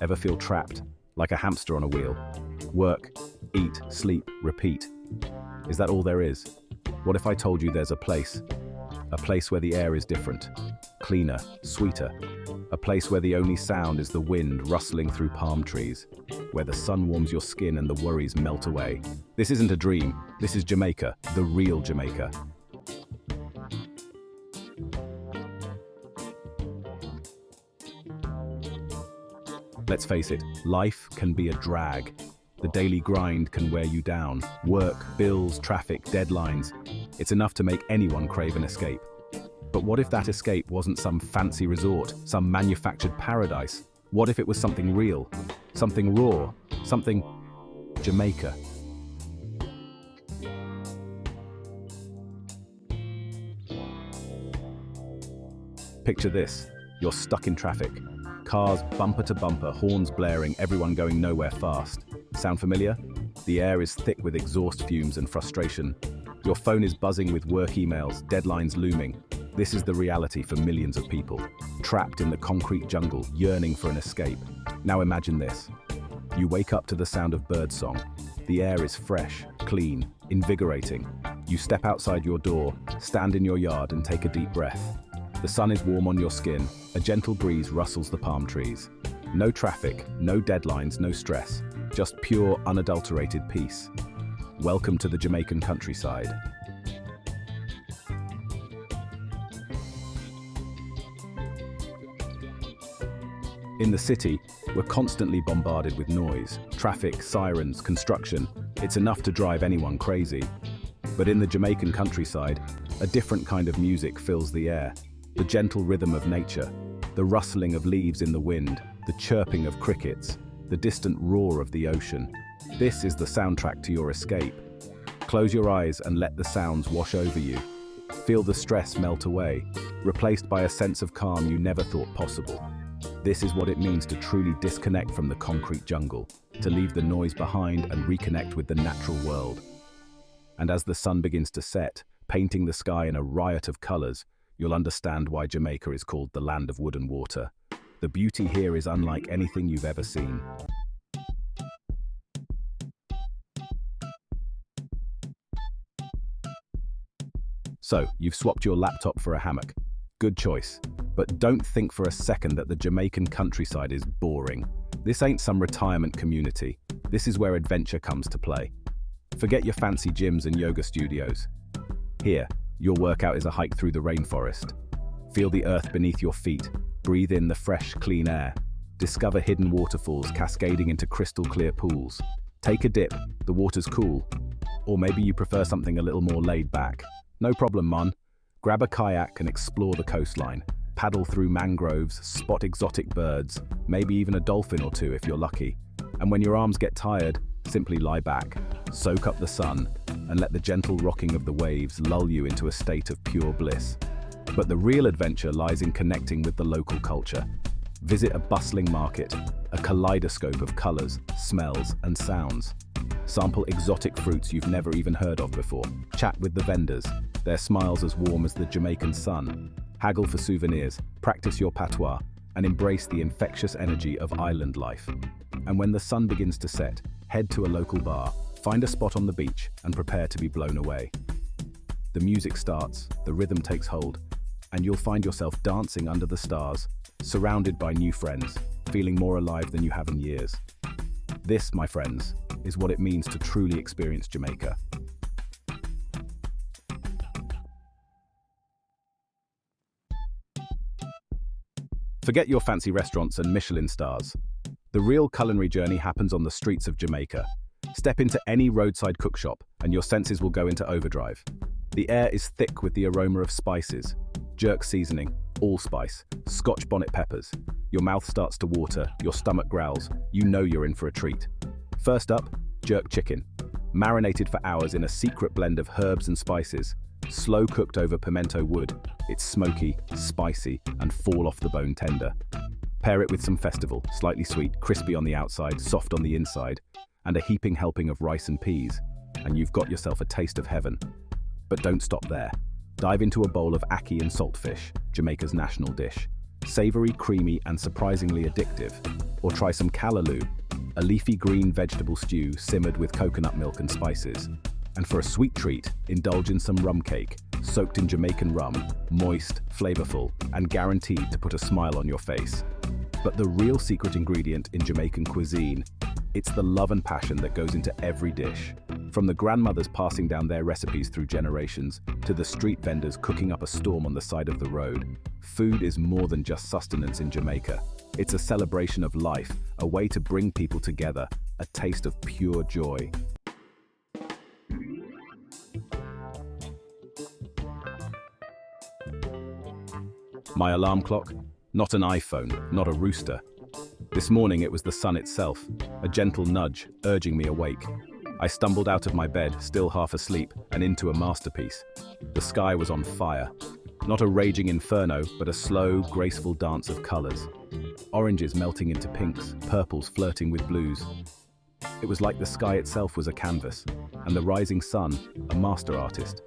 Ever feel trapped, like a hamster on a wheel? Work, eat, sleep, repeat. Is that all there is? What if I told you there's a place where the air is different, cleaner, sweeter, a place where the only sound is the wind rustling through palm trees, where the sun warms your skin and the worries melt away? This isn't a dream, this is Jamaica, the real Jamaica. Let's face it, life can be a drag. The daily grind can wear you down. Work, bills, traffic, deadlines. It's enough to make anyone crave an escape. But what if that escape wasn't some fancy resort, some manufactured paradise? What if it was something real, something raw, something Jamaica? Picture this, you're stuck in traffic. Cars bumper to bumper, horns blaring, everyone going nowhere fast. Sound familiar? The air is thick with exhaust fumes and frustration. Your phone is buzzing with work emails, deadlines looming. This is the reality for millions of people, trapped in the concrete jungle, yearning for an escape. Now imagine this. You wake up to the sound of birdsong. The air is fresh, clean, invigorating. You step outside your door, stand in your yard and take a deep breath. The sun is warm on your skin, a gentle breeze rustles the palm trees. No traffic, no deadlines, no stress, just pure, unadulterated peace. Welcome to the Jamaican countryside. In the city, we're constantly bombarded with noise, traffic, sirens, construction. It's enough to drive anyone crazy. But in the Jamaican countryside, a different kind of music fills the air. The gentle rhythm of nature, the rustling of leaves in the wind, the chirping of crickets, the distant roar of the ocean. This is the soundtrack to your escape. Close your eyes and let the sounds wash over you. Feel the stress melt away, replaced by a sense of calm you never thought possible. This is what it means to truly disconnect from the concrete jungle, to leave the noise behind and reconnect with the natural world. And as the sun begins to set, painting the sky in a riot of colors, you'll understand why Jamaica is called the land of wood and water. The beauty here is unlike anything you've ever seen. So, you've swapped your laptop for a hammock. Good choice. But don't think for a second that the Jamaican countryside is boring. This ain't some retirement community. This is where adventure comes to play. Forget your fancy gyms and yoga studios. Here, your workout is a hike through the rainforest. Feel the earth beneath your feet. Breathe in the fresh, clean air. Discover hidden waterfalls cascading into crystal clear pools. Take a dip, the water's cool. Or maybe you prefer something a little more laid back. No problem, man. Grab a kayak and explore the coastline. Paddle through mangroves, spot exotic birds, maybe even a dolphin or two if you're lucky. And when your arms get tired, simply lie back, soak up the sun, and let the gentle rocking of the waves lull you into a state of pure bliss. But the real adventure lies in connecting with the local culture. Visit a bustling market, a kaleidoscope of colors, smells, and sounds. Sample exotic fruits you've never even heard of before. Chat with the vendors, their smiles as warm as the Jamaican sun. Haggle for souvenirs, practice your patois, and embrace the infectious energy of island life. And when the sun begins to set, head to a local bar, find a spot on the beach, and prepare to be blown away. The music starts, the rhythm takes hold, and you'll find yourself dancing under the stars, surrounded by new friends, feeling more alive than you have in years. This, my friends, is what it means to truly experience Jamaica. Forget your fancy restaurants and Michelin stars. The real culinary journey happens on the streets of Jamaica. Step into any roadside cookshop and your senses will go into overdrive. The air is thick with the aroma of spices, jerk seasoning, allspice, Scotch bonnet peppers. Your mouth starts to water, your stomach growls. You know you're in for a treat. First up, jerk chicken. Marinated for hours in a secret blend of herbs and spices. Slow cooked over pimento wood, it's smoky, spicy, and fall off the bone tender. Pair it with some festival, slightly sweet, crispy on the outside, soft on the inside, and a heaping helping of rice and peas, and you've got yourself a taste of heaven. But don't stop there. Dive into a bowl of ackee and saltfish, Jamaica's national dish. Savory, creamy, and surprisingly addictive. Or try some callaloo, a leafy green vegetable stew simmered with coconut milk and spices. And for a sweet treat, indulge in some rum cake, soaked in Jamaican rum, moist, flavorful, and guaranteed to put a smile on your face. But the real secret ingredient in Jamaican cuisine, it's the love and passion that goes into every dish. From the grandmothers passing down their recipes through generations, to the street vendors cooking up a storm on the side of the road, food is more than just sustenance in Jamaica. It's a celebration of life, a way to bring people together, a taste of pure joy. My alarm clock? Not an iPhone, not a rooster. This morning it was the sun itself, a gentle nudge, urging me awake. I stumbled out of my bed, still half asleep, and into a masterpiece. The sky was on fire. Not a raging inferno, but a slow, graceful dance of colors. Oranges melting into pinks, purples flirting with blues. It was like the sky itself was a canvas, and the rising sun, a master artist.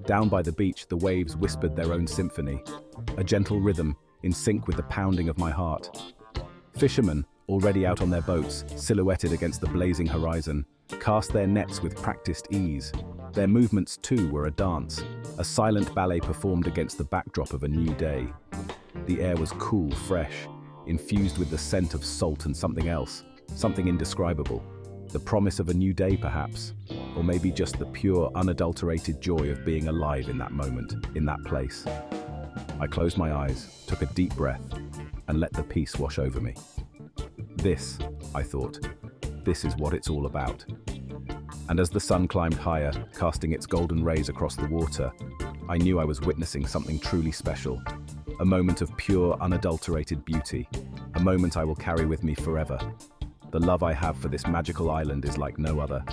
Down by the beach, the waves whispered their own symphony, a gentle rhythm in sync with the pounding of my heart. Fishermen, already out on their boats, silhouetted against the blazing horizon, cast their nets with practiced ease. Their movements too were a dance, a silent ballet performed against the backdrop of a new day. The air was cool, fresh, infused with the scent of salt and something else, something indescribable. The promise of a new day, perhaps, or maybe just the pure, unadulterated joy of being alive in that moment, in that place. I closed my eyes, took a deep breath, and let the peace wash over me. This, I thought, this is what it's all about. And as the sun climbed higher, casting its golden rays across the water, I knew I was witnessing something truly special. A moment of pure, unadulterated beauty. A moment I will carry with me forever. The love I have for this magical island is like no other.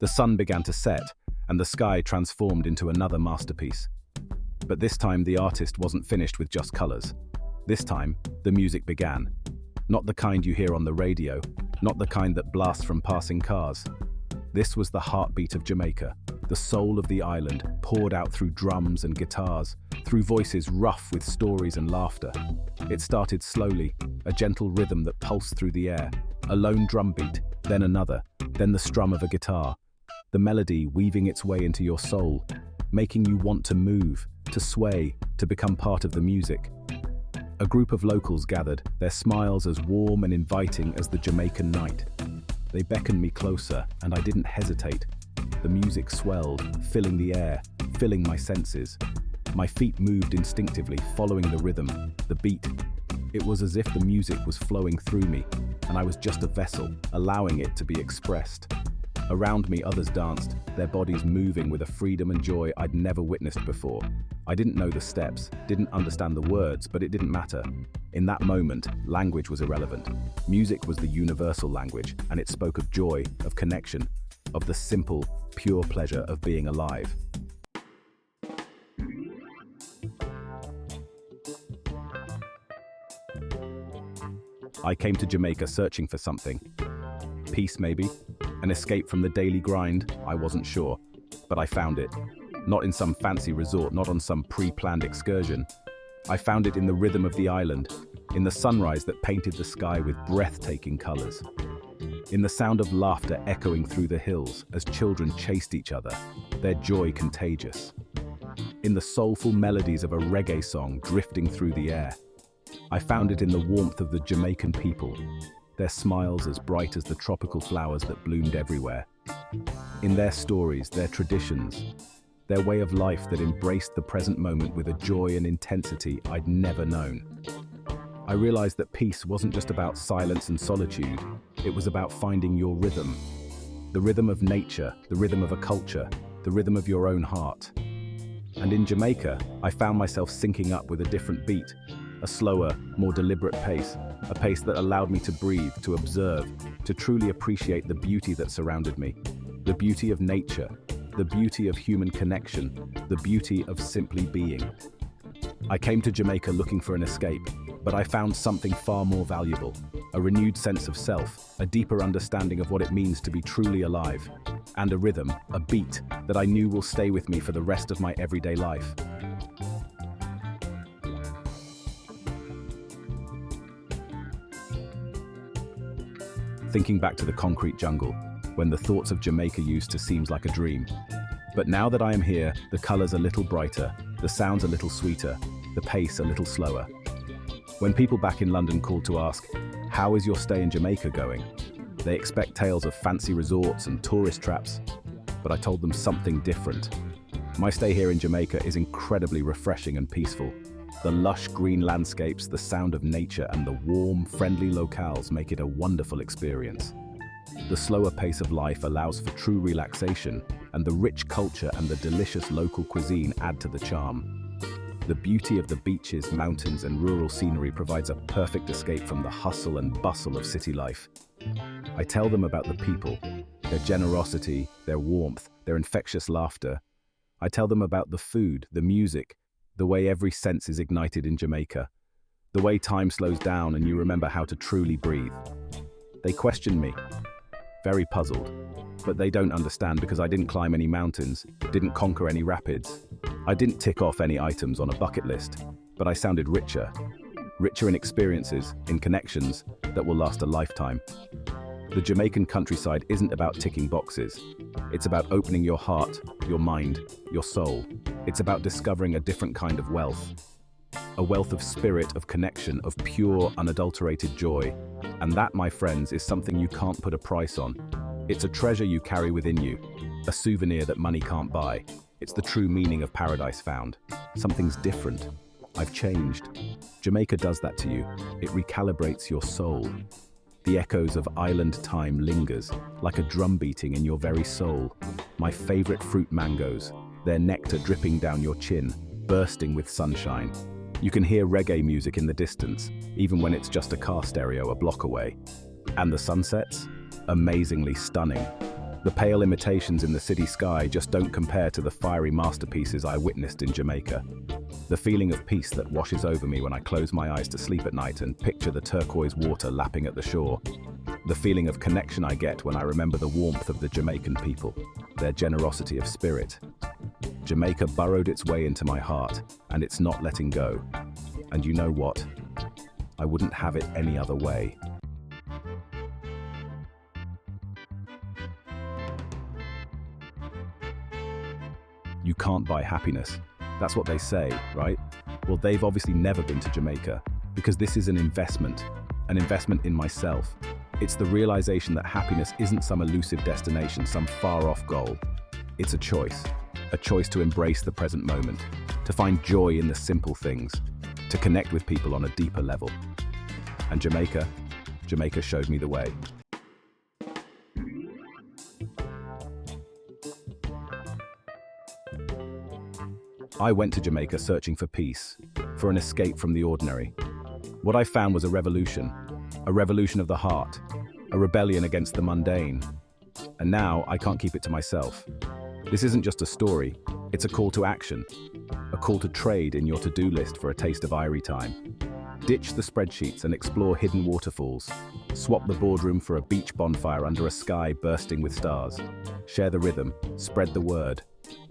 The sun began to set, and the sky transformed into another masterpiece. But this time the artist wasn't finished with just colors. This time, the music began. Not the kind you hear on the radio, not the kind that blasts from passing cars. This was the heartbeat of Jamaica, the soul of the island, poured out through drums and guitars, through voices rough with stories and laughter. It started slowly, a gentle rhythm that pulsed through the air, a lone drum beat, then another, then the strum of a guitar. The melody weaving its way into your soul, making you want to move, to sway, to become part of the music. A group of locals gathered, their smiles as warm and inviting as the Jamaican night. They beckoned me closer, and I didn't hesitate. The music swelled, filling the air, filling my senses. My feet moved instinctively, following the rhythm, the beat. It was as if the music was flowing through me, and I was just a vessel, allowing it to be expressed. Around me, others danced, their bodies moving with a freedom and joy I'd never witnessed before. I didn't know the steps, didn't understand the words, but it didn't matter. In that moment, language was irrelevant. Music was the universal language, and it spoke of joy, of connection, of the simple, pure pleasure of being alive. I came to Jamaica searching for something. Peace, maybe? An escape from the daily grind? I wasn't sure. But I found it. Not in some fancy resort, not on some pre-planned excursion. I found it in the rhythm of the island, in the sunrise that painted the sky with breathtaking colors, in the sound of laughter echoing through the hills as children chased each other, their joy contagious, in the soulful melodies of a reggae song drifting through the air. I found it in the warmth of the Jamaican people, their smiles as bright as the tropical flowers that bloomed everywhere, in their stories, their traditions, their way of life that embraced the present moment with a joy and intensity I'd never known. I realized that peace wasn't just about silence and solitude, it was about finding your rhythm. The rhythm of nature, the rhythm of a culture, the rhythm of your own heart. And in Jamaica, I found myself syncing up with a different beat, a slower, more deliberate pace, a pace that allowed me to breathe, to observe, to truly appreciate the beauty that surrounded me, the beauty of nature, the beauty of human connection, the beauty of simply being. I came to Jamaica looking for an escape, but I found something far more valuable, a renewed sense of self, a deeper understanding of what it means to be truly alive, and a rhythm, a beat that I knew will stay with me for the rest of my everyday life. Thinking back to the concrete jungle, when the thoughts of Jamaica used to seem like a dream. But now that I am here, the colors a little brighter, the sounds a little sweeter, the pace a little slower. When people back in London call to ask, "How is your stay in Jamaica going?" they expect tales of fancy resorts and tourist traps, but I told them something different. My stay here in Jamaica is incredibly refreshing and peaceful. The lush green landscapes, the sound of nature, and the warm, friendly locales make it a wonderful experience. The slower pace of life allows for true relaxation, and the rich culture and the delicious local cuisine add to the charm. The beauty of the beaches, mountains, and rural scenery provides a perfect escape from the hustle and bustle of city life. I tell them about the people, their generosity, their warmth, their infectious laughter. I tell them about the food, the music, the way every sense is ignited in Jamaica, the way time slows down and you remember how to truly breathe. They question me, very puzzled, but they don't understand because I didn't climb any mountains, didn't conquer any rapids. I didn't tick off any items on a bucket list, but I sounded richer in experiences, in connections that will last a lifetime. The Jamaican countryside isn't about ticking boxes. It's about opening your heart, your mind, your soul. It's about discovering a different kind of wealth. A wealth of spirit, of connection, of pure, unadulterated joy. And that, my friends, is something you can't put a price on. It's a treasure you carry within you, a souvenir that money can't buy. It's the true meaning of paradise found. Something's different. I've changed. Jamaica does that to you. It recalibrates your soul. The echoes of island time lingers, like a drum beating in your very soul. My favorite fruit mangoes, their nectar dripping down your chin, bursting with sunshine. You can hear reggae music in the distance, even when it's just a car stereo a block away. And the sunsets? Amazingly stunning. The pale imitations in the city sky just don't compare to the fiery masterpieces I witnessed in Jamaica. The feeling of peace that washes over me when I close my eyes to sleep at night and picture the turquoise water lapping at the shore. The feeling of connection I get when I remember the warmth of the Jamaican people, their generosity of spirit. Jamaica burrowed its way into my heart, and it's not letting go. And you know what? I wouldn't have it any other way. You can't buy happiness. That's what they say, right? Well, they've obviously never been to Jamaica, because this is an investment in myself. It's the realization that happiness isn't some elusive destination, some far-off goal. It's a choice to embrace the present moment, to find joy in the simple things, to connect with people on a deeper level. And Jamaica showed me the way. I went to Jamaica searching for peace, for an escape from the ordinary. What I found was a revolution of the heart, a rebellion against the mundane. And now I can't keep it to myself. This isn't just a story, it's a call to action, a call to trade in your to-do list for a taste of Irie time. Ditch the spreadsheets and explore hidden waterfalls. Swap the boardroom for a beach bonfire under a sky bursting with stars. Share the rhythm, spread the word.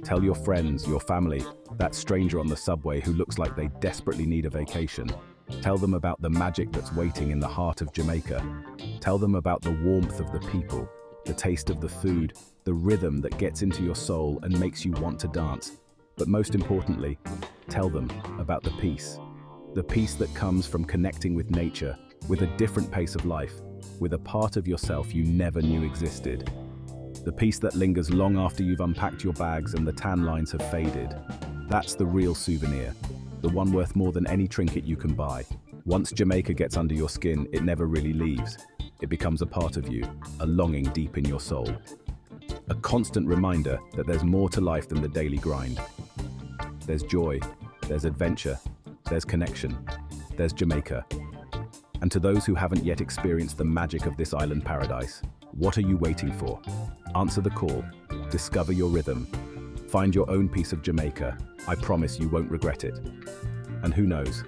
Tell your friends, your family, that stranger on the subway who looks like they desperately need a vacation. Tell them about the magic that's waiting in the heart of Jamaica. Tell them about the warmth of the people, the taste of the food, the rhythm that gets into your soul and makes you want to dance. But most importantly, tell them about the peace that comes from connecting with nature, with a different pace of life, with a part of yourself you never knew existed. The peace that lingers long after you've unpacked your bags and the tan lines have faded. That's the real souvenir, the one worth more than any trinket you can buy. Once Jamaica gets under your skin, it never really leaves. It becomes a part of you, a longing deep in your soul. A constant reminder that there's more to life than the daily grind. There's joy, there's adventure, there's connection, there's Jamaica. And to those who haven't yet experienced the magic of this island paradise, what are you waiting for? Answer the call, discover your rhythm, find your own piece of Jamaica. I promise you won't regret it. And who knows,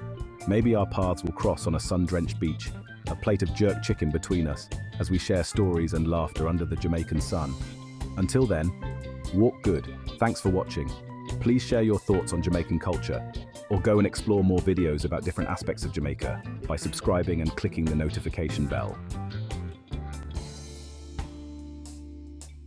maybe our paths will cross on a sun-drenched beach, a plate of jerk chicken between us, as we share stories and laughter under the Jamaican sun. Until then, walk good. Thanks for watching. Please share your thoughts on Jamaican culture, or go and explore more videos about different aspects of Jamaica by subscribing and clicking the notification bell.